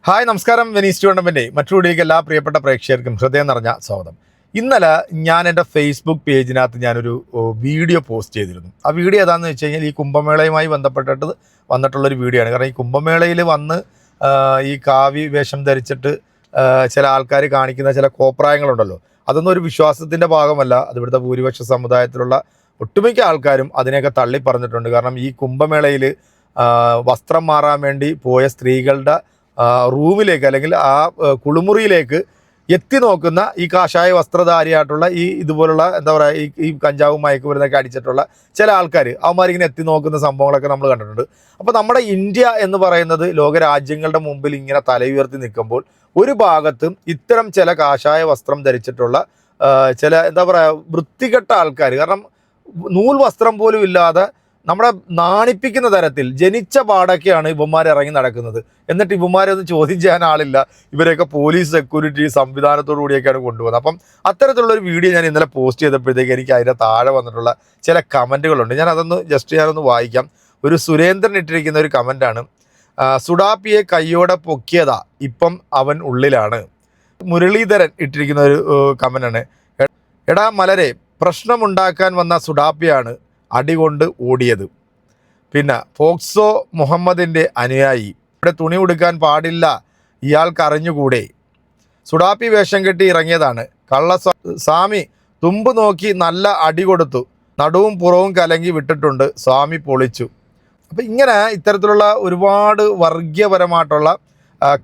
Hi നമസ്കാരം. Venice tournament മറ്റൊരു വീഡിയോയ്ക്ക് എല്ലാ പ്രിയപ്പെട്ട പ്രേക്ഷകർക്കും ഹൃദയം നിറഞ്ഞ സ്വാഗതം. ഇന്നലെ ഞാൻ എൻ്റെ ഫേസ്ബുക്ക് പേജിനകത്ത് ഞാനൊരു വീഡിയോ പോസ്റ്റ് ചെയ്തിരുന്നു. ആ വീഡിയോ ഏതാണെന്ന് വെച്ച് കഴിഞ്ഞാൽ ഈ കുംഭമേളയുമായി ബന്ധപ്പെട്ടിട്ട് വന്നിട്ടുള്ളൊരു വീഡിയോ ആണ്. കാരണം ഈ കുംഭമേളയിൽ വന്ന് ഈ കാവി വേഷം ധരിച്ചിട്ട് ചില ആൾക്കാർ കാണിക്കുന്ന ചില കോപ്രായങ്ങളുണ്ടല്ലോ, അതൊന്നും ഒരു വിശ്വാസത്തിൻ്റെ ഭാഗമല്ല. അത് ഇവിടുത്തെ ഭൂരിപക്ഷ സമുദായത്തിലുള്ള ഒട്ടുമിക്ക ആൾക്കാരും അതിനെയൊക്കെ തള്ളി പറഞ്ഞിട്ടുണ്ട്. കാരണം ഈ കുംഭമേളയിൽ വസ്ത്രം മാറാൻ വേണ്ടി പോയ സ്ത്രീകളുടെ റൂമിലേക്ക് അല്ലെങ്കിൽ ആ കുളിമുറിയിലേക്ക് എത്തി നോക്കുന്ന ഈ കാഷായ വസ്ത്രധാരിയായിട്ടുള്ള ഈ ഇതുപോലുള്ള എന്താ പറയുക ഈ കഞ്ചാവും മയക്കുമരുന്നൊക്കെ അടിച്ചിട്ടുള്ള ചില ആൾക്കാർ അവന്മാരിങ്ങനെ എത്തി നോക്കുന്ന സംഭവങ്ങളൊക്കെ നമ്മൾ കണ്ടിട്ടുണ്ട്. അപ്പോൾ നമ്മുടെ ഇന്ത്യ എന്ന് പറയുന്നത് ലോകരാജ്യങ്ങളുടെ മുമ്പിൽ ഇങ്ങനെ തലയുയർത്തി നിൽക്കുമ്പോൾ ഒരു ഭാഗത്തും ഇത്തരം ചില കാഷായ വസ്ത്രം ധരിച്ചിട്ടുള്ള ചില എന്താ പറയുക വൃത്തികെട്ട ആൾക്കാർ, കാരണം നൂൽ വസ്ത്രം പോലും ഇല്ലാതെ നമ്മളെ നാണിപ്പിക്കുന്ന തരത്തിൽ ജനിച്ച പാടൊക്കെയാണ് ഇവന്മാർ ഇറങ്ങി നടക്കുന്നത്. എന്നിട്ട് ഇവന്മാരെ ഒന്നും ചോദ്യം ചെയ്യാൻ ആളില്ല. ഇവരെയൊക്കെ പോലീസ് സെക്യൂരിറ്റി സംവിധാനത്തോടു കൂടിയൊക്കെയാണ് കൊണ്ടുപോകുന്നത്. അപ്പം അത്തരത്തിലുള്ളൊരു വീഡിയോ ഞാൻ ഇന്നലെ പോസ്റ്റ് ചെയ്തപ്പോഴത്തേക്ക് എനിക്ക് അതിൻ്റെ താഴെ വന്നിട്ടുള്ള ചില കമൻറ്റുകളുണ്ട്. ഞാനൊന്ന് വായിക്കാം. ഒരു സുരേന്ദ്രൻ ഇട്ടിരിക്കുന്ന ഒരു കമൻറ്റാണ്. സുഡാപ്പിയെ കയ്യോടെ പൊക്കിയതാ, ഇപ്പം അവൻ ഉള്ളിലാണ്. മുരളീധരൻ ഇട്ടിരിക്കുന്ന ഒരു കമൻറ്റാണ്. എടാ മലരെ, പ്രശ്നമുണ്ടാക്കാൻ വന്ന സുഡാപ്പിയാണ് അടികൊണ്ട് ഓടിയത്. പിന്നെ ഫോക്സോ മുഹമ്മദിൻ്റെ അനുയായി, ഇവിടെ തുണി ഉടുക്കാൻ പാടില്ല, ഇയാൾക്ക് അറിഞ്ഞുകൂടെ? സുഡാപ്പി വേഷം കെട്ടി ഇറങ്ങിയതാണ്. സ്വാമി തുമ്പ് നോക്കി നല്ല അടി കൊടുത്തു, നടുവും പുറവും കലങ്ങി വിട്ടിട്ടുണ്ട്, സ്വാമി പൊളിച്ചു. അപ്പം ഇങ്ങനെ ഇത്തരത്തിലുള്ള ഒരുപാട് വർഗീയപരമായിട്ടുള്ള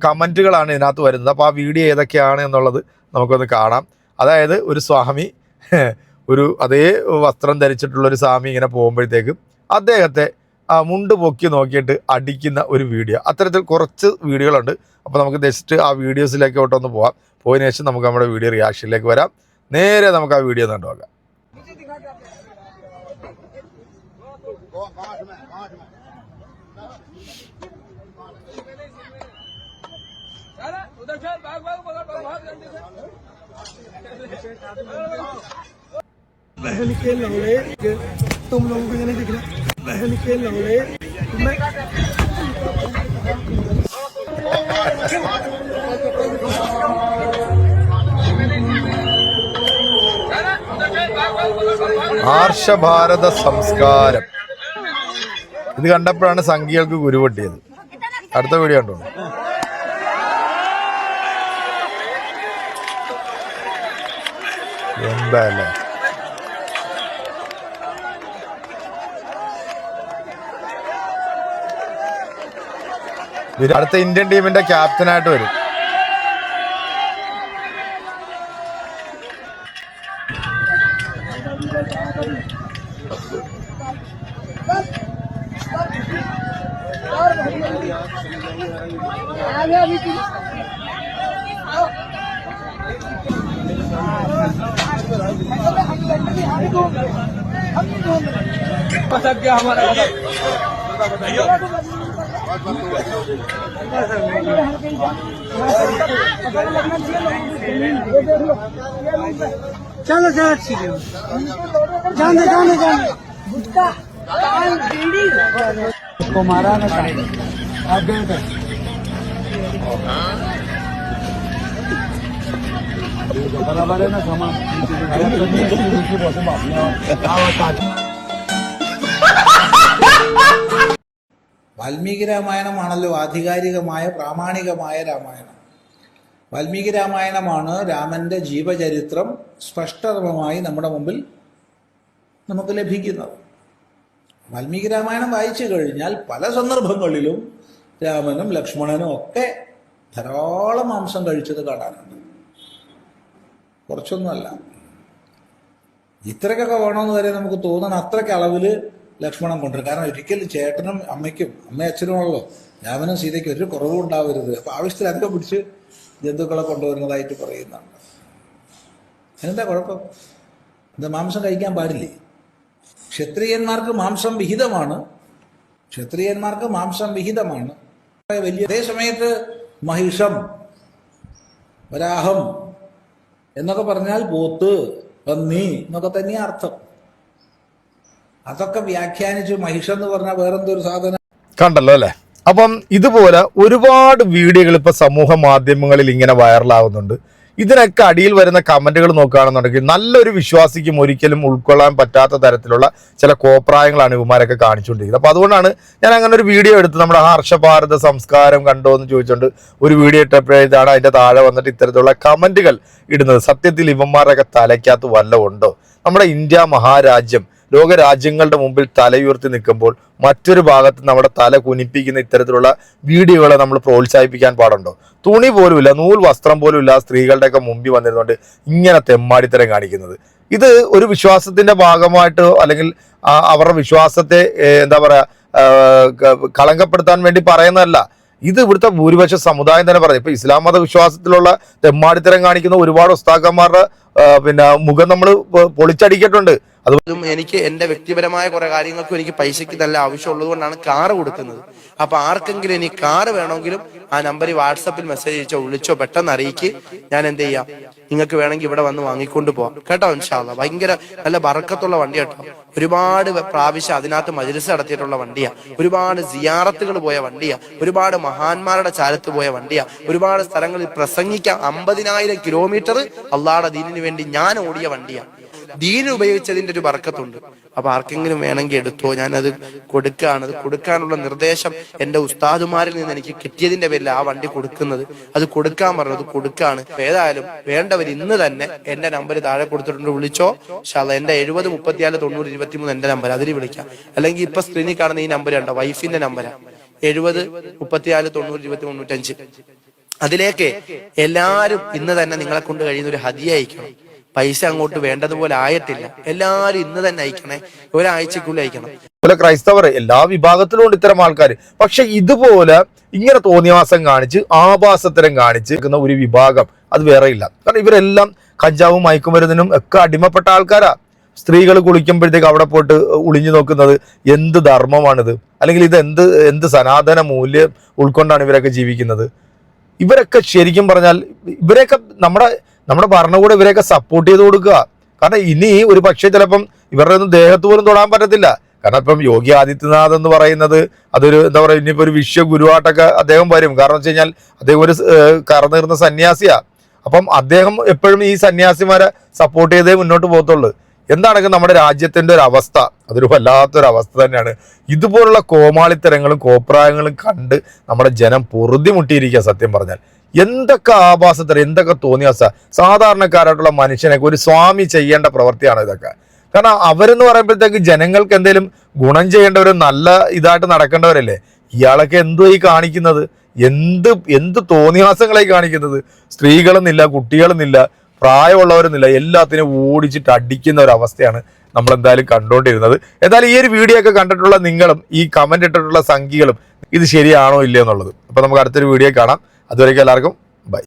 കമൻറ്റുകളാണ് ഇതിനകത്ത് വരുന്നത്. അപ്പോൾ ആ വീഡിയോ ഏതൊക്കെയാണ് എന്നുള്ളത് നമുക്കൊന്ന് കാണാം. അതായത് ഒരു സ്വാമി ഒരു അതേ വസ്ത്രം ധരിച്ചിട്ടുള്ളൊരു സ്വാമി ഇങ്ങനെ പോകുമ്പോഴത്തേക്കും അദ്ദേഹത്തെ മുണ്ട് പൊക്കി നോക്കിയിട്ട് അടിക്കുന്ന ഒരു വീഡിയോ. അത്തരത്തിൽ കുറച്ച് വീഡിയോകളുണ്ട്. അപ്പോൾ നമുക്ക് ജസ്റ്റ് ആ വീഡിയോസിലേക്കോട്ടൊന്ന് പോകാം. പോയതിനു ശേഷം നമുക്ക് നമ്മുടെ വീഡിയോ റിയാക്ഷനിലേക്ക് വരാം. നേരെ നമുക്ക് ആ വീഡിയോ കണ്ടു നോക്കാം. बहन के लौड़े, तुम लोगों को ये नहीं दिख रहा? बहन के लौड़े मैं ആർഷഭാരത സംസ്കാരം ഇത് കണ്ടപ്പോഴാണ് സംഘികൾക്ക് ഗുരുപൊട്ടിയത്. അടുത്ത വീഡിയോ കണ്ടോ. എന്താല്ലേ അടുത്ത ഇന്ത്യൻ ടീമിന്റെ ക്യാപ്റ്റനായിട്ട് വരും. चलो जाने को मारा ना आप गए थे बराबर है ना सामान വാൽമീകി രാമായണമാണല്ലോ ആധികാരികമായ പ്രാമാണികമായ രാമായണം. വാൽമീകി രാമായണമാണ് രാമന്റെ ജീവചരിത്രം സ്പഷ്ടതമായി നമ്മുടെ മുമ്പിൽ നമുക്ക് ലഭിക്കുന്നത്. വാൽമീകി രാമായണം വായിച്ചു കഴിഞ്ഞാൽ പല സന്ദർഭങ്ങളിലും രാമനും ലക്ഷ്മണനും ഒക്കെ ധാരാളം മാംസം കഴിച്ചത് കാണാനുണ്ട്. കുറച്ചൊന്നുമല്ല, ഇത്രയ്ക്കൊക്കെ വേണമെന്ന് വരെ നമുക്ക് തോന്നണം. അത്രയ്ക്ക് അളവിൽ ലക്ഷ്മണൻ കൊണ്ടുവരും. കാരണം ഒരിക്കലും ചേട്ടനും അമ്മയ്ക്കും അച്ഛനുമുള്ളൂ രാമനും സീതയ്ക്കും ഒരു കുറവും ഉണ്ടാവരുത്. അപ്പൊ ആവശ്യത്തിലധികം പിടിച്ച് ജന്തുക്കളെ കൊണ്ടുവരുന്നതായിട്ട് പറയുന്നുണ്ട്. എന്താ കുഴപ്പം? ഇത് മാംസം കഴിക്കാൻ പാടില്ലേ? ക്ഷത്രിയന്മാർക്ക് മാംസം വിഹിതമാണ്. വലിയ അതേ സമയത്ത് മഹിഷം, വരാഹം എന്നൊക്കെ പറഞ്ഞാൽ പോത്ത്, പന്നി എന്നൊക്കെ തന്നെയാ അർത്ഥം. അതൊക്കെ വ്യാഖ്യാനിച്ചു മഹിഷം എന്ന് പറഞ്ഞാൽ വേറെന്തൊരു സാധനം കണ്ടല്ലോ അല്ലേ. അപ്പം ഇതുപോലെ ഒരുപാട് വീഡിയോകൾ ഇപ്പോൾ സമൂഹ മാധ്യമങ്ങളിൽ ഇങ്ങനെ വൈറലാകുന്നുണ്ട്. ഇതിനൊക്കെ അടിയിൽ വരുന്ന കമന്റുകൾ നോക്കുകയാണെന്നുണ്ടെങ്കിൽ നല്ലൊരു വിശ്വാസിക്കും ഒരിക്കലും ഉൾക്കൊള്ളാൻ പറ്റാത്ത തരത്തിലുള്ള ചില കോപ്രായങ്ങളാണ് ഇവന്മാരൊക്കെ കാണിച്ചുകൊണ്ടിരിക്കുന്നത്. അപ്പോൾ അതുകൊണ്ടാണ് ഞാൻ അങ്ങനെ ഒരു വീഡിയോ എടുത്ത് നമ്മുടെ ഹർഷഭാരത സംസ്കാരം കണ്ടോ എന്ന് ചോദിച്ചുകൊണ്ട് ഒരു വീഡിയോ ഇട്ടപ്പോഴാണ് അതിൻ്റെ താഴെ വന്നിട്ട് ഇത്തരത്തിലുള്ള കമന്റുകൾ ഇടുന്നത്. സത്യത്തിൽ ഇവന്മാരൊക്കെ തലയ്ക്കകത്ത് വല്ലതും ഉണ്ടോ? നമ്മുടെ ഇന്ത്യ മഹാരാജ്യം ലോകരാജ്യങ്ങളുടെ മുമ്പിൽ തലയുയർത്തി നിൽക്കുമ്പോൾ മറ്റൊരു ഭാഗത്ത് നമ്മുടെ തല കുനിപ്പിക്കുന്ന ഇത്തരത്തിലുള്ള വീഡിയോകളെ നമ്മൾ പ്രോത്സാഹിപ്പിക്കാൻ പാടുണ്ടോ? തുണി പോലുമില്ല, നൂൽ വസ്ത്രം പോലും ഇല്ല സ്ത്രീകളുടെയൊക്കെ മുമ്പിൽ വന്നിരുന്നുകൊണ്ട് ഇങ്ങനെ തെമ്മാടിത്തരം കാണിക്കുന്നത്. ഇത് ഒരു വിശ്വാസത്തിന്റെ ഭാഗമായിട്ട് അല്ലെങ്കിൽ അവരുടെ വിശ്വാസത്തെ എന്താ പറയാ കളങ്കപ്പെടുത്താൻ വേണ്ടി പറയുന്നതല്ല. ഇത് ഇവിടുത്തെ ഭൂരിപക്ഷ സമുദായം തന്നെ പറഞ്ഞു. ഇപ്പൊ ഇസ്ലാം മത വിശ്വാസത്തിലുള്ള തെമ്മാടിത്തരം കാണിക്കുന്ന ഒരുപാട് ഉസ്താക്കന്മാരുടെ മുഖം നമ്മൾ പൊളിച്ചടിക്കിട്ടുണ്ട്. അതും എനിക്ക് എന്റെ വ്യക്തിപരമായ കുറെ കാര്യങ്ങൾക്കും എനിക്ക് പൈസയ്ക്ക് നല്ല ആവശ്യമുള്ളത് കൊണ്ടാണ് കാറ് കൊടുക്കുന്നത്. അപ്പൊ ആർക്കെങ്കിലും ഇനി കാറ് വേണമെങ്കിലും ആ നമ്പറിൽ വാട്സപ്പിൽ മെസ്സേജ് അയച്ചോ വിളിച്ചോ പെട്ടെന്ന് അറിയിക്ക്. ഞാൻ എന്ത് ചെയ്യാം, നിങ്ങൾക്ക് വേണമെങ്കിൽ ഇവിടെ വന്ന് വാങ്ങിക്കൊണ്ട് പോവാം കേട്ടോ. ഇൻഷാ അല്ലാഹ് ഭയങ്കര നല്ല ബറക്കത്തുള്ള വണ്ടി കേട്ടോ. ഒരുപാട് പ്രാവശ്യം അതിനകത്ത് മജ്‌ലിസ് നടത്തിയിട്ടുള്ള വണ്ടിയാ, ഒരുപാട് സിയാറത്തുകൾ പോയ വണ്ടിയാ, ഒരുപാട് മഹാന്മാരുടെ ചാരത്ത് പോയ വണ്ടിയാ, ഒരുപാട് സ്ഥലങ്ങളിൽ പ്രസംഗിക്കാൻ 50,000 കിലോമീറ്റർ അള്ളാഹുടെ ദീനിന് വേണ്ടി ഞാൻ ഓടിയ വണ്ടിയാ. ദീൻ ഉപയോഗിച്ചതിന്റെ ഒരു ബർക്കത്തുണ്ട്. അപ്പൊ ആർക്കെങ്കിലും വേണമെങ്കിൽ എടുത്തോ, ഞാനത് കൊടുക്കുകയാണ്. അത് കൊടുക്കാനുള്ള നിർദ്ദേശം എന്റെ ഉസ്താദുമാരിൽ നിന്ന് എനിക്ക് കിട്ടിയതിന്റെ പേരിൽ ആ വണ്ടി കൊടുക്കുന്നത്. അത് കൊടുക്കാൻ പറഞ്ഞു, അത് കൊടുക്കാണ്. ഏതായാലും വേണ്ടവർ ഇന്ന് തന്നെ എന്റെ നമ്പർ താഴെ കൊടുത്തിട്ടുണ്ട്, വിളിച്ചോ. എന്റെ 70 34 90 23 എന്റെ നമ്പർ, അതിൽ വിളിക്കാം. അല്ലെങ്കിൽ ഇപ്പൊ സ്ക്രീനിൽ കാണുന്ന ഈ നമ്പർ ഉണ്ടോ, വൈഫിന്റെ നമ്പരാ 70 34 90 23 95. അതിലേക്ക് എല്ലാരും ഇന്ന് തന്നെ നിങ്ങളെ കൊണ്ട് കഴിയുന്ന ഒരു ഹദിയ അയക്കണം. പൈസ അങ്ങോട്ട് വേണ്ടതുപോലെ ആയിട്ടില്ല. എല്ലാരും ഇന്ന് തന്നെ അയക്കണേ, ഒരാഴ്ചക്കുള്ളിൽ അയക്കണം. ക്രൈസ്തവർ എല്ലാ വിഭാഗത്തിലും ഉണ്ട് ഇത്തരം ആൾക്കാർ. പക്ഷെ ഇതുപോലെ ഇങ്ങനെ തോന്നിയവാസം കാണിച്ച് ആഭാസത്തരം കാണിച്ച് ഒരു വിഭാഗം അത് വേറെ ഇല്ല. കാരണം ഇവരെല്ലാം കഞ്ചാവും മയക്കുമരുന്നിനും ഒക്കെ അടിമപ്പെട്ട ആൾക്കാരാ. സ്ത്രീകൾ കുളിക്കുമ്പോഴത്തേക്ക് അവിടെ പോയിട്ട് ഒളിഞ്ഞു നോക്കുന്നത് എന്ത് ധർമ്മമാണിത്? അല്ലെങ്കിൽ ഇത് എന്ത് സനാതന മൂല്യം ഉൾക്കൊണ്ടാണ് ഇവരൊക്കെ ജീവിക്കുന്നത്? ഇവരൊക്കെ ശരിക്കും പറഞ്ഞാൽ ഇവരെയൊക്കെ നമ്മുടെ ഭരണകൂടം ഇവരെയൊക്കെ സപ്പോർട്ട് ചെയ്ത് കൊടുക്കുക. കാരണം ഇനി ഒരു പക്ഷേ ചിലപ്പം ഇവരുടെ ഒന്നും ദേഹത്ത് പോലും തൊടാൻ പറ്റത്തില്ല. കാരണം ഇപ്പം യോഗി ആദിത്യനാഥ് എന്ന് പറയുന്നത് അതൊരു എന്താ പറയുക, ഇനിയിപ്പോൾ ഒരു വിശ്വഗുരുവായിട്ടൊക്കെ അദ്ദേഹം വരും. കാരണം വെച്ച് കഴിഞ്ഞാൽ അദ്ദേഹം ഒരു കറന്നീർന്ന സന്യാസിയാ. അപ്പം അദ്ദേഹം എപ്പോഴും ഈ സന്യാസിമാരെ സപ്പോർട്ട് ചെയ്തേ മുന്നോട്ട് പോകത്തുള്ളൂ. എന്താണെങ്കിൽ നമ്മുടെ രാജ്യത്തിന്റെ ഒരു അവസ്ഥ അതൊരു വല്ലാത്തൊരു അവസ്ഥ തന്നെയാണ്. ഇതുപോലുള്ള കോമാളിത്തരങ്ങളും കോപ്രായങ്ങളും കണ്ട് നമ്മുടെ ജനം പൊറുതിമുട്ടിയിരിക്കുക. സത്യം പറഞ്ഞാൽ എന്തൊക്കെ ആഭാസത്തരം, എന്തൊക്കെ തോന്നിയാസ സാധാരണക്കാരായിട്ടുള്ള മനുഷ്യനൊക്കെ ഒരു സ്വാമി ചെയ്യേണ്ട പ്രവൃത്തിയാണ് ഇതൊക്കെ. കാരണം അവരെന്ന് പറയുമ്പോഴത്തേക്ക് ജനങ്ങൾക്ക് എന്തെങ്കിലും ഗുണം ചെയ്യേണ്ടവർ, നല്ല ഇതായിട്ട് നടക്കേണ്ടവരല്ലേ. ഇയാളൊക്കെ എന്തോ ഈ കാണിക്കുന്നത്, എന്ത് തോന്നിയാസങ്ങളായി കാണിക്കുന്നത്. സ്ത്രീകളെന്നില്ല, കുട്ടികളെന്നില്ല, പ്രായമുള്ളവരെന്നില്ല, എല്ലാത്തിനും ഓടിച്ചിട്ട് അടിക്കുന്ന ഒരു അവസ്ഥയാണ് നമ്മൾ എന്തായാലും കണ്ടുകൊണ്ടിരുന്നത്. എന്തായാലും ഈ ഒരു വീഡിയോ ഒക്കെ കണ്ടിട്ടുള്ള നിങ്ങളും ഈ കമന്റ് ഇട്ടിട്ടുള്ള സംഖ്യകളും ഇത് ശരിയാണോ ഇല്ലയോ എന്നുള്ളത്. അപ്പൊ നമുക്ക് അടുത്തൊരു വീഡിയോ കാണാം. അതുവരേക്കും എല്ലാവർക്കും